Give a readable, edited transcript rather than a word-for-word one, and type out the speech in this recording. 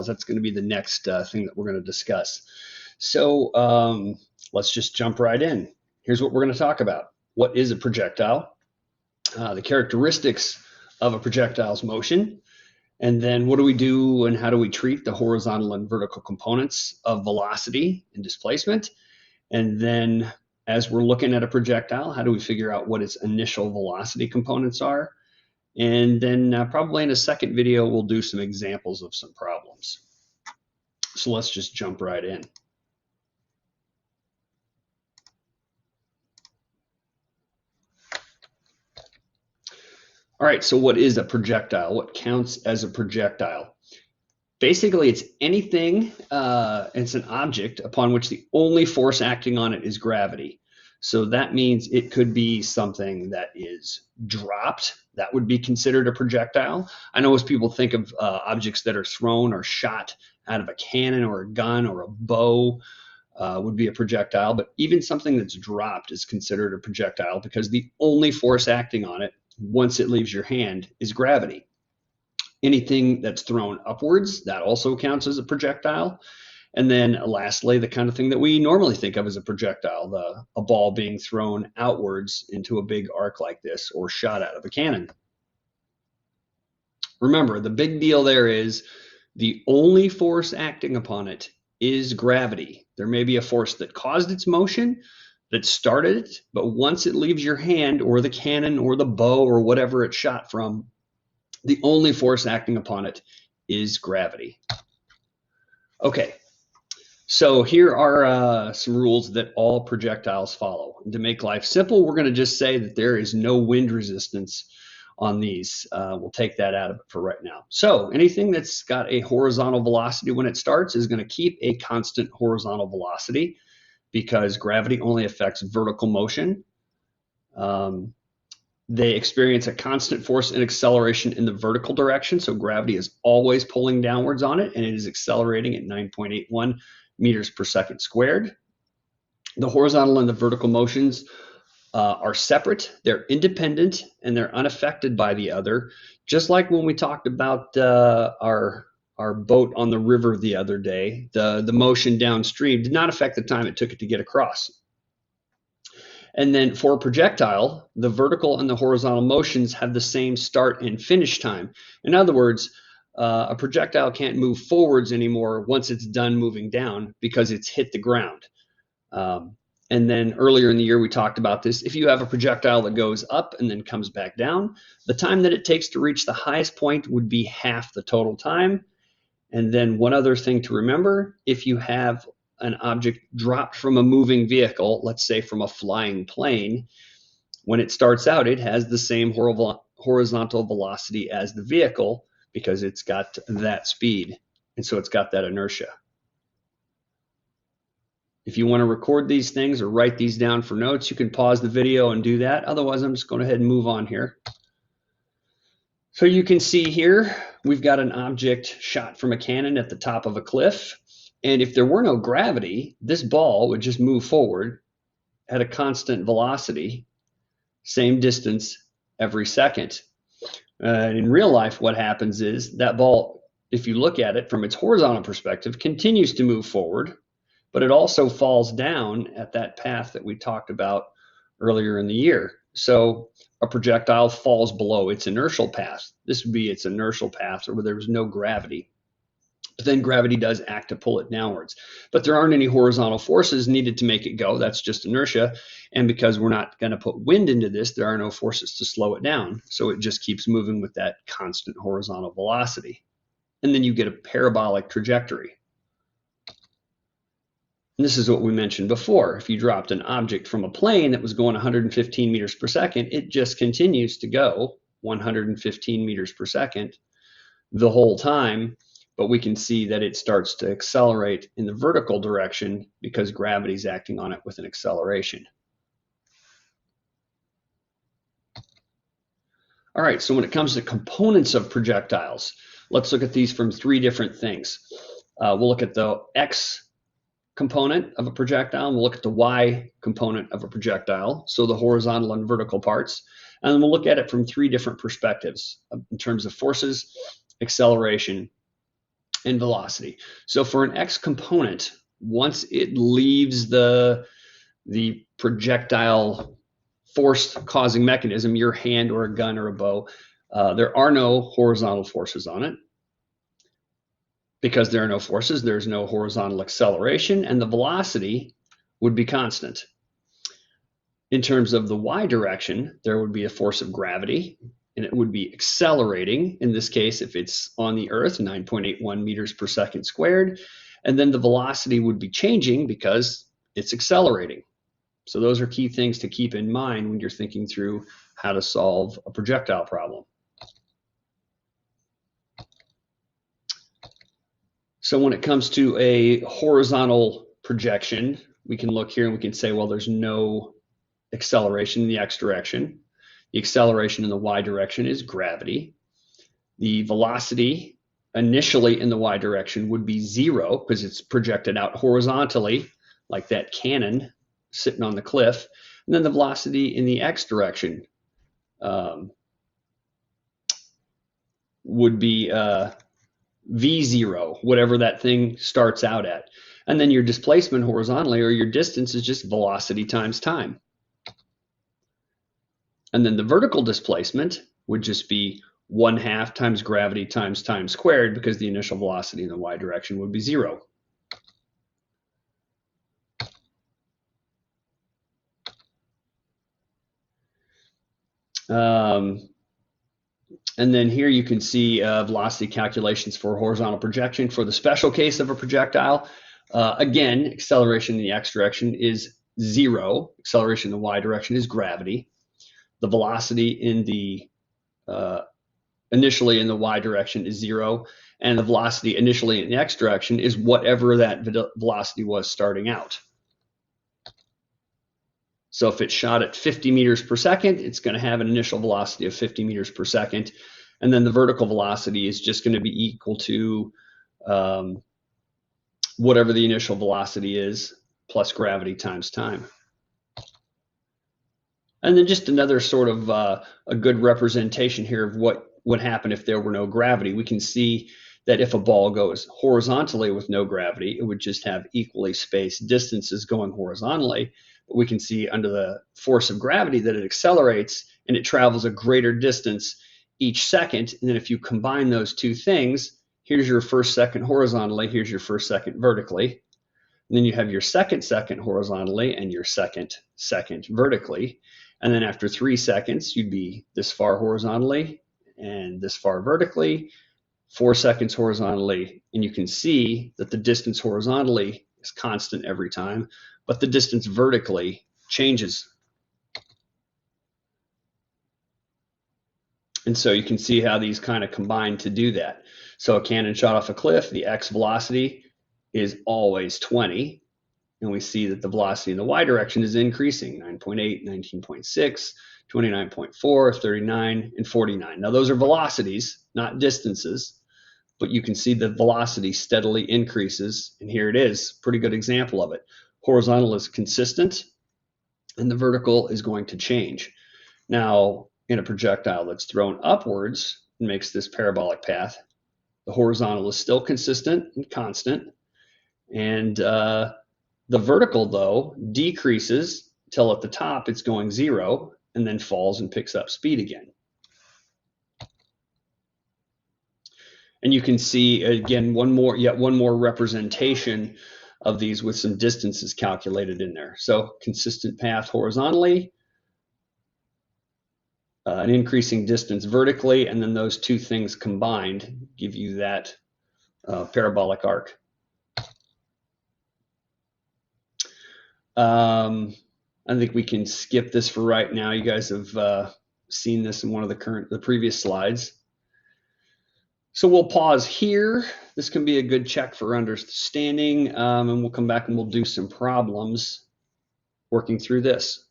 That's going to be the next thing that we're going to discuss. So let's just jump right in. Here's what we're going to talk about. What is a projectile? The characteristics of a projectile's motion. And then what do we do and how do we treat the horizontal and vertical components of velocity and displacement? And then as we're looking at a projectile, how do we figure out what its initial velocity components are? And then probably in a second video, we'll do some examples of some problems. So let's just jump right in. All right, so what is a projectile? What counts as a projectile? Basically, it's anything, it's an object upon which the only force acting on it is gravity. So that means it could be something that is dropped. That would be considered a projectile. I know most people think of objects that are thrown or shot out of a cannon or a gun or a bow would be a projectile, but even something that's dropped is considered a projectile because the only force acting on it once it leaves your hand is gravity. Anything that's thrown upwards, that also counts as a projectile. And then lastly, the kind of thing that we normally think of as a projectile, a ball being thrown outwards into a big arc like this or shot out of a cannon. Remember, the big deal there is the only force acting upon it is gravity. There may be a force that caused its motion, that started it, but once it leaves your hand or the cannon or the bow or whatever it's shot from, the only force acting upon it is gravity. Okay, so here are some rules that all projectiles follow. And to make life simple, we're going to just say that there is no wind resistance on these. We'll take that out of it for right now. So anything that's got a horizontal velocity when it starts is going to keep a constant horizontal velocity because gravity only affects vertical motion. They experience a constant force and acceleration in the vertical direction. So gravity is always pulling downwards on it, and it is accelerating at 9.81 meters per second squared. The horizontal and the vertical motions are separate. They're independent, and they're unaffected by the other. Just like when we talked about our boat on the river the other day, the motion downstream did not affect the time it took it to get across. And then for a projectile, the vertical and the horizontal motions have the same start and finish time. In other words, a projectile can't move forwards anymore once it's done moving down because it's hit the ground. And then earlier in the year, we talked about this. If you have a projectile that goes up and then comes back down, the time that it takes to reach the highest point would be half the total time. And then one other thing to remember, if you have an object dropped from a moving vehicle, let's say from a flying plane, when it starts out, it has the same horizontal velocity as the vehicle because it's got that speed. And so it's got that inertia. If you want to record these things or write these down for notes, you can pause the video and do that. Otherwise, I'm just going ahead and move on here. So you can see here, we've got an object shot from a cannon at the top of a cliff. And if there were no gravity, this ball would just move forward at a constant velocity, same distance every second. In real life, what happens is that ball, if you look at it from its horizontal perspective, continues to move forward, but it also falls down at that path that we talked about earlier in the year. So a projectile falls below its inertial path. This would be its inertial path where there was no gravity. But then gravity does act to pull it downwards. But there aren't any horizontal forces needed to make it go. That's just inertia. And because we're not going to put wind into this, there are no forces to slow it down. So it just keeps moving with that constant horizontal velocity. And then you get a parabolic trajectory. And this is what we mentioned before. If you dropped an object from a plane that was going 115 meters per second, it just continues to go 115 meters per second the whole time. But we can see that it starts to accelerate in the vertical direction because gravity is acting on it with an acceleration. All right, so when it comes to components of projectiles, let's look at these from three different things. We'll look at the X component of a projectile, and we'll look at the Y component of a projectile, so the horizontal and vertical parts. And then we'll look at it from three different perspectives in terms of forces, acceleration, and velocity. So for an X component, once it leaves the projectile force causing mechanism, your hand or a gun or a bow, there are no horizontal forces on it. Because there are no forces, there's no horizontal acceleration, and the velocity would be constant. In terms of the y direction, there would be a force of gravity, and it would be accelerating. In this case, if it's on the Earth, 9.81 meters per second squared, and then the velocity would be changing because it's accelerating. So those are key things to keep in mind when you're thinking through how to solve a projectile problem. So when it comes to a horizontal projection, we can look here and we can say, well, there's no acceleration in the x direction. The acceleration in the y direction is gravity. The velocity initially in the y direction would be 0 because it's projected out horizontally like that cannon sitting on the cliff. And then the velocity in the x direction would be v0, whatever that thing starts out at. And then your displacement horizontally, or your distance, is just velocity times time. And then the vertical displacement would just be 1/2 times gravity times time squared, because the initial velocity in the y direction would be 0. And then here you can see velocity calculations for horizontal projection. For the special case of a projectile, again, acceleration in the x direction is 0. Acceleration in the y direction is gravity. The velocity in the initially in the y direction is 0, and the velocity initially in the x direction is whatever that velocity was starting out. So if it's shot at 50 meters per second, it's going to have an initial velocity of 50 meters per second. And then the vertical velocity is just going to be equal to whatever the initial velocity is plus gravity times time. And then just another sort of a good representation here of what would happen if there were no gravity. We can see that if a ball goes horizontally with no gravity, it would just have equally spaced distances going horizontally. But we can see under the force of gravity that it accelerates and it travels a greater distance each second. And then if you combine those two things, here's your first second horizontally, here's your first second vertically. And then you have your second horizontally and your second vertically. And then after 3 seconds, you'd be this far horizontally and this far vertically, 4 seconds horizontally. And you can see that the distance horizontally is constant every time, but the distance vertically changes. And so you can see how these kind of combine to do that. So a cannon shot off a cliff, the x velocity is always 20. And we see that the velocity in the y direction is increasing, 9.8, 19.6, 29.4, 39, and 49. Now those are velocities, not distances, but you can see the velocity steadily increases. And here it is, pretty good example of it. Horizontal is consistent, and the vertical is going to change. Now, in a projectile that's thrown upwards and makes this parabolic path, the horizontal is still consistent and constant, and the vertical, though, decreases till at the top it's going 0 and then falls and picks up speed again. And you can see, again, yet one more representation of these with some distances calculated in there. So consistent path horizontally, an increasing distance vertically, and then those two things combined give you that parabolic arc. I think we can skip this for right now. You guys have seen this in one of the previous slides. So we'll pause here. This can be a good check for understanding, and we'll come back and we'll do some problems working through this.